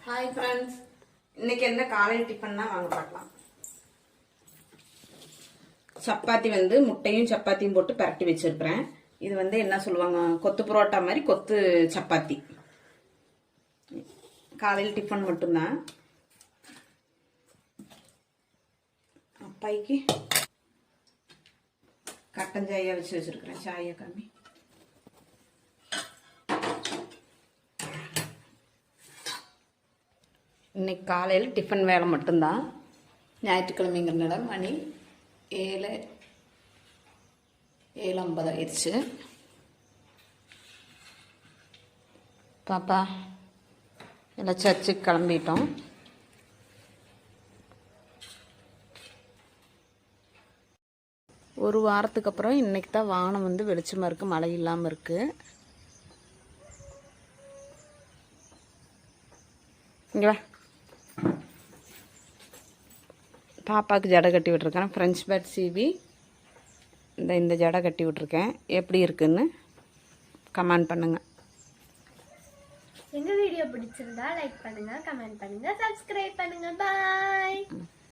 Hi friends, இன்னைக்கு என்ன காலையில் டிஃபன்னா வாங்க பார்க்கலாம். சப்பாத்தி முட்டையும் சப்பாத்தியும் போட்டு பரட்டி வச்சிருக்கிறேன். இது என்ன சொல்லுவாங்க, கொத்து புரோட்டா மாதிரி கொத்து சப்பாத்தி. காலையில் டிஃபன் மட்டும்தான். அப்பாய்க்கு கட்டன் சாயா வச்சு வச்சிருக்கிறேன். சாயை கம்மி. இன்னைக்கு காலையில் டிஃபன் வேலை மட்டும்தான். ஞாயிற்றுக்கிழமைங்கிறனால மணி 7:50 ஆயிடுச்சு. பாப்பா எல்லாம் சர்ச்சுக்கு கிளம்பிட்டோம். ஒரு வாரத்துக்கு அப்புறம் இன்னைக்கு தான் வானம் வெளிச்சமாக இருக்குது, மழை இல்லாமல் இருக்குது. இங்கே வா. பாப்பாவுக்கு ஜடை கட்டி விட்டுருக்கேன். ஃப்ரெஞ்ச் பேட் சீவி இந்த ஜடை கட்டி விட்டுருக்கேன். எப்படி இருக்குன்னு கமெண்ட் பண்ணுங்கள். எங்கள் வீடியோ பிடிச்சிருந்தா லைக் பண்ணுங்கள், கமெண்ட் பண்ணுங்கள், சப்ஸ்கிரைப் பண்ணுங்கள். பாய்.